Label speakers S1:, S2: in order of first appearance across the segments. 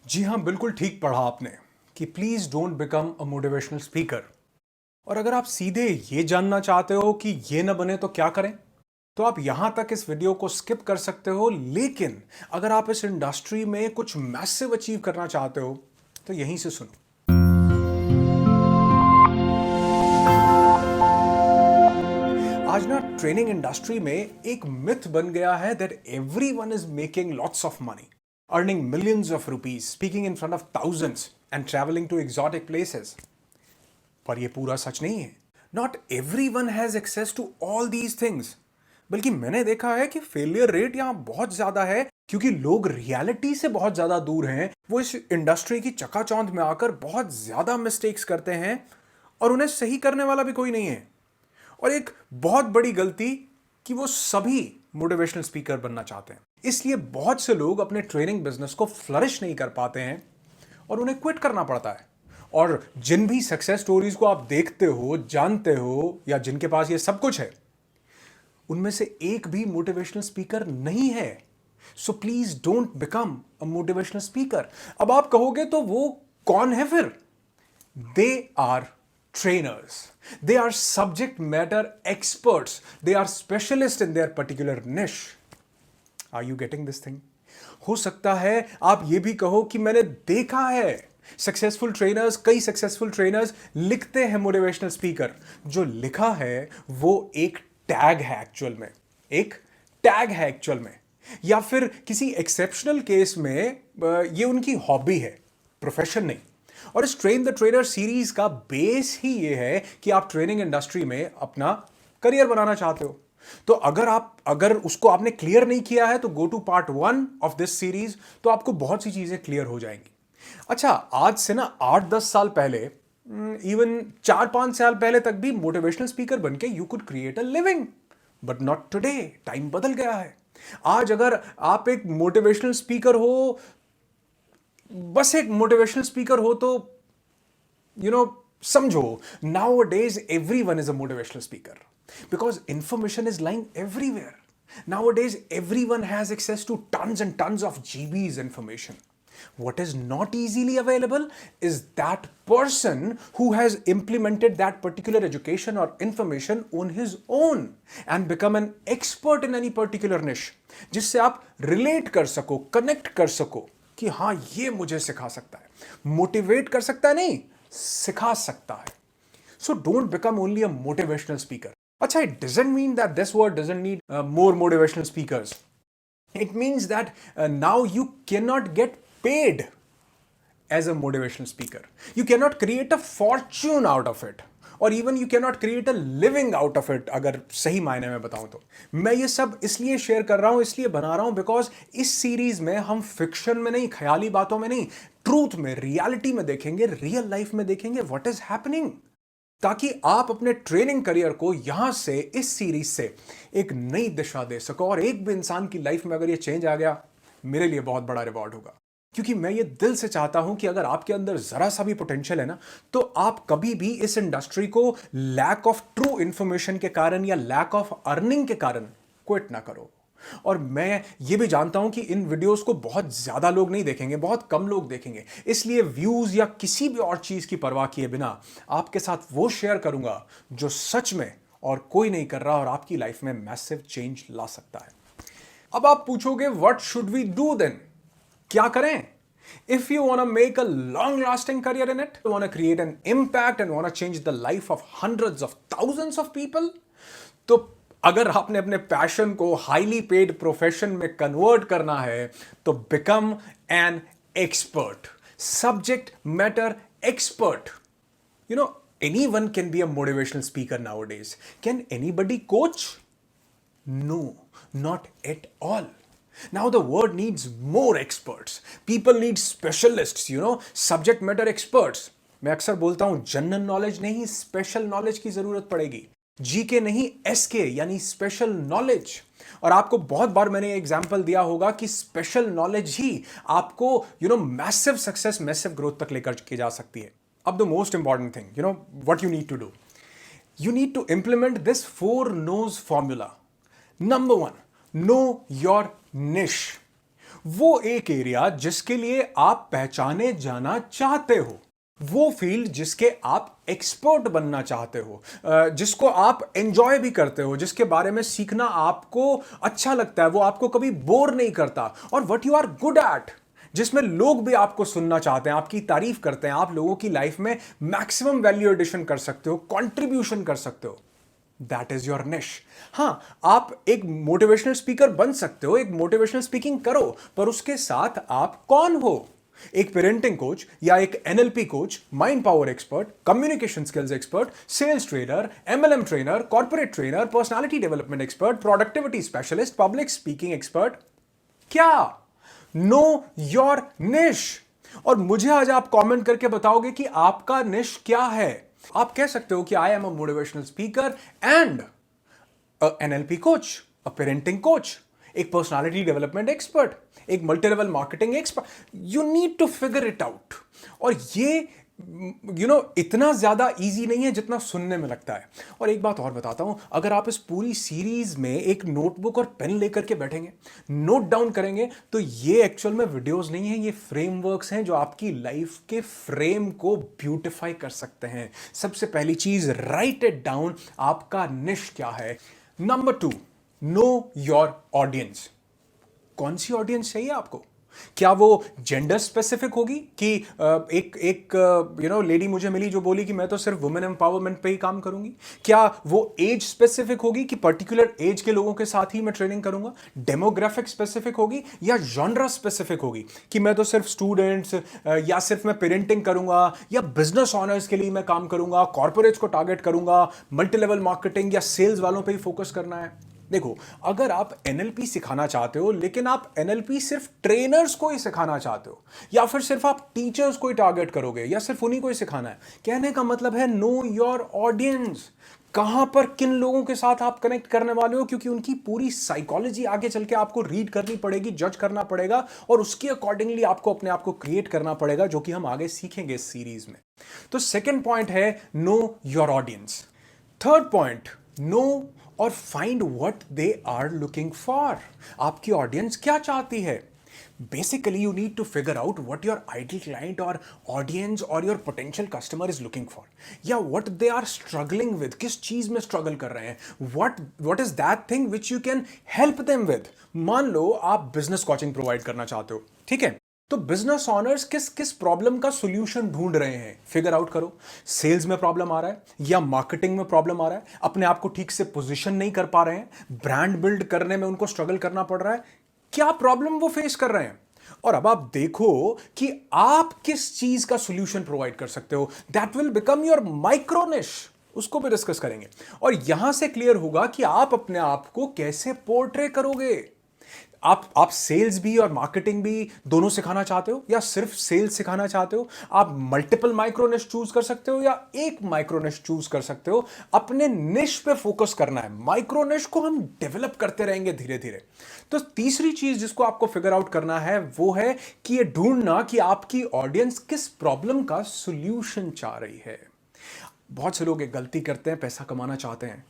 S1: जी हाँ, बिल्कुल ठीक पढ़ा आपने कि please don't become a motivational speaker. और अगर आप सीधे ये जानना चाहते हो कि ये ना बने तो क्या करें, तो आप यहां तक इस वीडियो को स्किप कर सकते हो। लेकिन अगर आप इस इंडस्ट्री में कुछ मैसिव अचीव करना चाहते हो तो यहीं से सुनो। आज ना ट्रेनिंग इंडस्ट्री में एक मिथ बन गया है that everyone is making lots of money, earning millions of rupees, speaking in front of thousands and travelling to exotic places. पर यह पूरा सच नहीं है। Not every one has access to all these things. बल्कि मैंने देखा है कि फेलियर रेट यहां बहुत ज्यादा है क्योंकि लोग रियलिटी से बहुत ज्यादा दूर हैं। वो इस इंडस्ट्री की चकाचौंध में आकर बहुत ज्यादा मिस्टेक्स करते हैं और उन्हें सही करने वाला भी कोई नहीं है। और एक बहुत बड़ी गलती कि वो सभी मोटिवेशनल स्पीकर बनना चाहते हैं। इसलिए बहुत से लोग अपने ट्रेनिंग बिजनेस को फ्लरिश नहीं कर पाते हैं और उन्हें क्विट करना पड़ता है। और जिन भी सक्सेस स्टोरीज को आप देखते हो, जानते हो, या जिनके पास ये सब कुछ है, उनमें से एक भी मोटिवेशनल स्पीकर नहीं है। So please don't become a motivational speaker. अब आप कहोगे तो वो कौन है फिर? They are trainers. They are subject matter experts. They are specialists in their particular niche. Are you getting this thing? हो सकता है आप ये भी कहो कि मैंने देखा है सक्सेसफुल ट्रेनर्स, कई सक्सेसफुल ट्रेनर्स लिखते हैं मोटिवेशनल स्पीकर। जो लिखा है वो एक टैग है एक्चुअल में, एक टैग है एक्चुअल में, या फिर किसी एक्सेप्शनल केस में ये उनकी हॉबी है, प्रोफेशन नहीं। और इस ट्रेन द ट्रेनर सीरीज का बेस ही ये है कि आप ट्रेनिंग इंडस्ट्री में अपना करियर बनाना चाहते हो। तो अगर उसको आपने क्लियर नहीं किया है तो go to part 1 of this series, तो आपको बहुत सी चीजें क्लियर हो जाएंगी। अच्छा, आज से ना 8-10 साल पहले, इवन 4-5 साल पहले तक भी मोटिवेशनल स्पीकर बनके you could create a living, but not today. Time बदल गया है। आज अगर आप एक मोटिवेशनल स्पीकर हो, बस एक मोटिवेशनल स्पीकर हो, तो समझो, now days every one is a motivational speaker because information is lying everywhere. Nowadays, everyone has access to tons and tons of GBs information. What is not easily available is that person who has implemented that particular education or information on his own and become an expert in any particular niche, जिससे आप relate कर सको, connect कर सको कि हाँ, ये मुझे सिखा सकता है, मोटिवेट कर सकता है, नहीं सिखा सकता है. So don't become only a motivational speaker. Acha, it doesn't mean that this world doesn't need more motivational speakers. It means that now you cannot get paid as a motivational speaker. You cannot create a fortune out of it. और even you cannot create a living out of it, अगर सही मायने में बताऊं तो. मैं ये सब इसलिए शेयर कर रहा हूं, इसलिए बना रहा हूं, बिकॉज इस सीरीज में हम फिक्शन में नहीं, ख्याली बातों में नहीं, ट्रूथ में, रियलिटी में देखेंगे, रियल लाइफ में देखेंगे व्हाट इज हैपनिंग, ताकि आप अपने ट्रेनिंग करियर को यहां से, इस सीरीज से एक नई दिशा दे सको. और एक भी इंसान की लाइफ में अगर ये चेंज आ गया, मेरे लिए बहुत बड़ा रिवॉर्ड होगा. क्योंकि मैं ये दिल से चाहता हूं कि अगर आपके अंदर जरा सा भी पोटेंशियल है ना, तो आप कभी भी इस इंडस्ट्री को लैक ऑफ ट्रू इंफॉर्मेशन के कारण या लैक ऑफ अर्निंग के कारण क्विट ना करो. और मैं ये भी जानता हूं कि इन वीडियोस को बहुत ज्यादा लोग नहीं देखेंगे, बहुत कम लोग देखेंगे, इसलिए व्यूज या किसी भी और चीज की परवाह किए बिना आपके साथ वो शेयर करूंगा जो सच में और कोई नहीं कर रहा और आपकी लाइफ में मैसिव चेंज ला सकता है. अब आप पूछोगे what should we do then, क्या करें? If you want to make a long-lasting career in it, you want to create an impact and want to change the life of hundreds of thousands of people, तो अगर आपने अपने passion को highly paid profession में convert करना है, तो become an expert, subject matter expert. Anyone can be a motivational speaker nowadays. Can anybody coach? No, not at all. Now the world needs more experts. People need specialists, subject matter experts. मैं अक्सर बोलता हूं, general knowledge नहीं, special knowledge की जरूरत पड़ेगी. GK नहीं, SK यानी स्पेशल नॉलेज. और आपको बहुत बार मैंने एग्जांपल दिया होगा कि स्पेशल नॉलेज ही आपको मैसिव सक्सेस, मैसिव ग्रोथ तक लेकर के जा सकती है. अब the most important thing, what you need to do, you need to implement this 4 no's formula. Number 1, know your niche. वो एक एरिया जिसके लिए आप पहचाने जाना चाहते हो, वो फील्ड जिसके आप एक्सपर्ट बनना चाहते हो, जिसको आप एंजॉय भी करते हो, जिसके बारे में सीखना आपको अच्छा लगता है, वो आपको कभी बोर नहीं करता, और what you are good at, जिसमें लोग भी आपको सुनना चाहते हैं, आपकी तारीफ करते हैं, आप लोगों की लाइफ में मैक्सिमम वैल्यू एडिशन कर सकते हो, कंट्रीब्यूशन कर सकते हो। दैट इज योर निश। हां, आप एक मोटिवेशनल स्पीकर बन सकते हो, एक मोटिवेशनल स्पीकिंग करो, पर उसके साथ आप कौन हो? एक पेरेंटिंग कोच या एक NLP coach, mind power expert, communication skills expert, sales trainer, MLM trainer, corporate trainer, personality development expert, productivity specialist, public speaking expert. क्या? Know your niche. और मुझे आज आप कमेंट करके बताओगे कि आपका निश क्या है। आप कह सकते हो कि I am a motivational speaker and NLP coach, a parenting coach, एक पर्सनालिटी डेवलपमेंट एक्सपर्ट, एक multi level marketing expert. You need to figure it out. और ये इतना ज्यादा इजी नहीं है जितना सुनने में लगता है। और एक बात और बताता हूं, अगर आप इस पूरी सीरीज में एक नोटबुक और पेन लेकर के बैठेंगे, नोट डाउन करेंगे, तो ये एक्चुअल में वीडियोस नहीं है, ये फ्रेमवर्क्स हैं जो आपकी लाइफ के फ्रेम को ब्यूटिफाई कर सकते हैं। सबसे पहली चीज, राइट इट डाउन। आपका निश क्या है? Number 2, no your audience. कौन सी ऑडियंस चाहिए आपको? क्या वो जेंडर स्पेसिफिक होगी कि एक लेडी मुझे मिली जो बोली कि मैं तो सिर्फ वुमेन एम्पावरमेंट पे ही काम करूंगी? क्या वो एज स्पेसिफिक होगी कि पर्टिकुलर एज के लोगों के साथ ही मैं ट्रेनिंग करूंगा? डेमोग्राफिक स्पेसिफिक होगी या जॉनरा स्पेसिफिक होगी कि मैं तो सिर्फ स्टूडेंट्स या सिर्फ मैं पेरेंटिंग करूंगा या बिजनेस ऑनर्स के लिए मैं काम करूंगा, कॉर्पोरेट्स को टारगेट करूंगा, मल्टी लेवल मार्केटिंग या सेल्स वालों पे ही फोकस करना है? देखो, अगर आप एनएलपी सिखाना चाहते हो लेकिन आप एनएलपी सिर्फ ट्रेनर्स को ही सिखाना चाहते हो, या फिर सिर्फ आप टीचर्स को ही टारगेट करोगे या सिर्फ उन्हीं को ही सिखाना है, कहने का मतलब है नो योर ऑडियंस। कहां पर किन लोगों के साथ आप कनेक्ट करने वाले हो, क्योंकि उनकी पूरी साइकोलॉजी आगे चल के आपको रीड करनी पड़ेगी, जज करना पड़ेगा, और उसके अकॉर्डिंगली आपको अपने आप को क्रिएट करना पड़ेगा, जो कि हम आगे सीखेंगे इस सीरीज में। तो सेकेंड पॉइंट है know your audience. Third point, know और find what they are looking for. आपकी ऑडियंस क्या चाहती है? Basically you need to figure out what your ideal client और ऑडियंस और your potential customer is looking for, या what they are struggling with, किस चीज में स्ट्रगल कर रहे हैं, what is that thing which you can help them with. मान लो आप बिजनेस कोचिंग प्रोवाइड करना चाहते हो, ठीक है, तो बिजनेस ऑनर्स किस किस प्रॉब्लम का सॉल्यूशन ढूंढ रहे हैं, फिगर आउट करो। सेल्स में प्रॉब्लम आ रहा है या मार्केटिंग में प्रॉब्लम आ रहा है, अपने आप को ठीक से पोजीशन नहीं कर पा रहे हैं, ब्रांड बिल्ड करने में उनको स्ट्रगल करना पड़ रहा है, क्या प्रॉब्लम वो फेस कर रहे हैं? और अब आप देखो कि आप किस चीज का सॉल्यूशन प्रोवाइड कर सकते हो। That will become your micro निश। उसको भी डिस्कस करेंगे, और यहां से क्लियर होगा कि आप अपने आप को कैसे पोर्ट्रे करोगे। आप सेल्स भी और मार्केटिंग भी दोनों सिखाना चाहते हो, या सिर्फ सेल्स सिखाना चाहते हो? आप मल्टीपल माइक्रो निश चूज कर सकते हो या एक माइक्रो निश चूज कर सकते हो। अपने निश पे फोकस करना है, माइक्रो निश को हम डेवलप करते रहेंगे धीरे धीरे। तो तीसरी चीज जिसको आपको फिगर आउट करना है वो है कि ये ढूंढना कि आपकी ऑडियंस किस प्रॉब्लम का सॉल्यूशन चाह रही है। बहुत से लोग एक गलती करते हैं, पैसा कमाना चाहते हैं।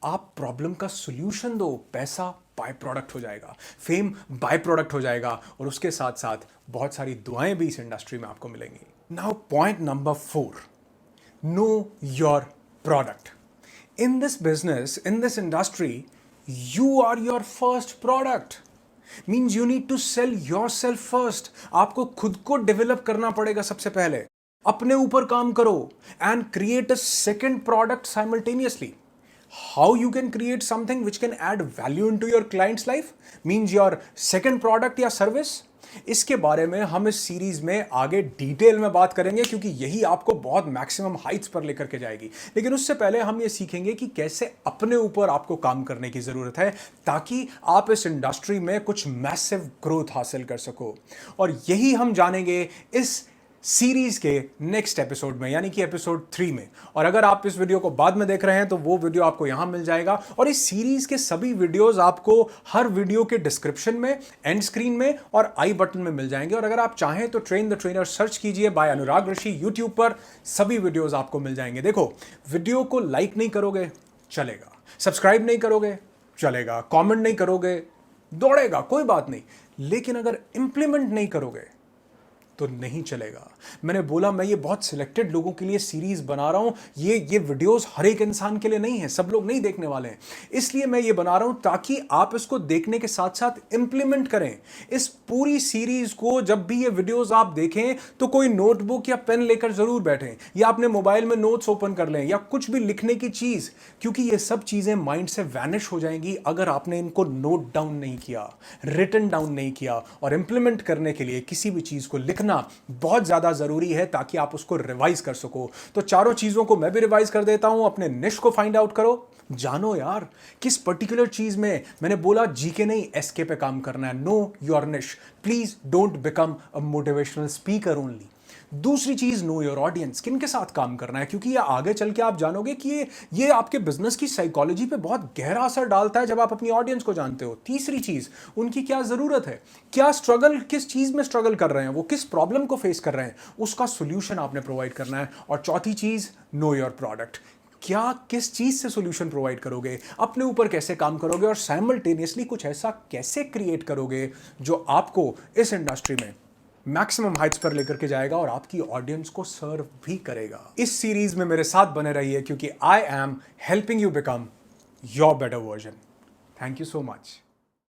S1: आप प्रॉब्लम का सॉल्यूशन दो, पैसा बाय प्रोडक्ट हो जाएगा, फेम बाय प्रोडक्ट हो जाएगा, और उसके साथ साथ बहुत सारी दुआएं भी इस इंडस्ट्री में आपको मिलेंगी। Now point number 4, know your product. In this business, in this industry, you are your first product. Means you need to sell yourself first. आपको खुद को डेवलप करना पड़ेगा सबसे पहले। अपने ऊपर काम करो and create a second product simultaneously. How you can create something which can add value into your client's life, means your second product या service, इसके बारे में हम इस सीरीज में आगे डिटेल में बात करेंगे, क्योंकि यही आपको बहुत मैक्सिमम हाइट्स पर लेकर के जाएगी। लेकिन उससे पहले हम ये सीखेंगे कि कैसे अपने ऊपर आपको काम करने की जरूरत है, ताकि आप इस इंडस्ट्री में कुछ मैसिव ग्रोथ हासिल कर सको। और यही हम जानेंगे इस सीरीज के नेक्स्ट एपिसोड में, यानी कि एपिसोड 3 में। और अगर आप इस वीडियो को बाद में देख रहे हैं तो वो वीडियो आपको यहां मिल जाएगा, और इस सीरीज के सभी वीडियोस आपको हर वीडियो के डिस्क्रिप्शन में, एंड स्क्रीन में और आई बटन में मिल जाएंगे। और अगर आप चाहें तो ट्रेन द ट्रेनर सर्च कीजिए बाय अनुराग ऋषि यूट्यूब पर, सभी वीडियोस आपको मिल जाएंगे। देखो, वीडियो को लाइक नहीं करोगे चलेगा, सब्सक्राइब नहीं करोगे चलेगा, कॉमेंट नहीं करोगे दौड़ेगा, कोई बात नहीं, लेकिन अगर इंप्लीमेंट नहीं करोगे तो नहीं चलेगा। मैंने बोला मैं ये बहुत सिलेक्टेड लोगों के लिए सीरीज बना रहा हूं, ये वीडियोस हर एक इंसान के लिए नहीं है, सब लोग नहीं देखने वाले हैं, इसलिए मैं ये बना रहा हूं ताकि आप इसको देखने के साथ साथ इंप्लीमेंट करें। इस पूरी सीरीज को जब भी ये वीडियोस आप देखें तो कोई नोटबुक या पेन लेकर जरूर बैठें, या अपने मोबाइल में नोट्स ओपन कर लें, या कुछ भी लिखने की चीज, क्योंकि ये सब चीजें माइंड से वैनिश हो जाएंगी अगर आपने इनको नोट डाउन नहीं किया, रिटन डाउन नहीं किया। और इंप्लीमेंट करने के लिए किसी भी चीज को लिखना बहुत ज्यादा जरूरी है ताकि आप उसको रिवाइज कर सको। तो चारों चीजों को मैं भी रिवाइज कर देता हूं। अपने निश को फाइंड आउट करो, जानो यार किस पर्टिकुलर चीज में, मैंने बोला जीके नहीं एसके पे काम करना है। नो योर निश, please don't become a motivational speaker only. दूसरी चीज, नो योर ऑडियंस, किन के साथ काम करना है, क्योंकि ये आगे चल के आप जानोगे कि ये आपके बिजनेस की साइकोलॉजी पे बहुत गहरा असर डालता है जब आप अपनी ऑडियंस को जानते हो। तीसरी चीज, उनकी क्या जरूरत है, क्या स्ट्रगल, किस चीज में स्ट्रगल कर रहे हैं, वो किस प्रॉब्लम को फेस कर रहे हैं, उसका सोल्यूशन आपने प्रोवाइड करना है। और चौथी चीज, नो योर प्रोडक्ट, क्या किस चीज से सॉल्यूशन प्रोवाइड करोगे, अपने ऊपर कैसे काम करोगे, और साइमल्टेनियसली कुछ ऐसा कैसे क्रिएट करोगे जो आपको इस इंडस्ट्री में मैक्सिमम हाइट्स पर लेकर के जाएगा और आपकी ऑडियंस को सर्व भी करेगा। इस सीरीज में मेरे साथ बने रहिए क्योंकि I am helping you become your better version. Thank you so much.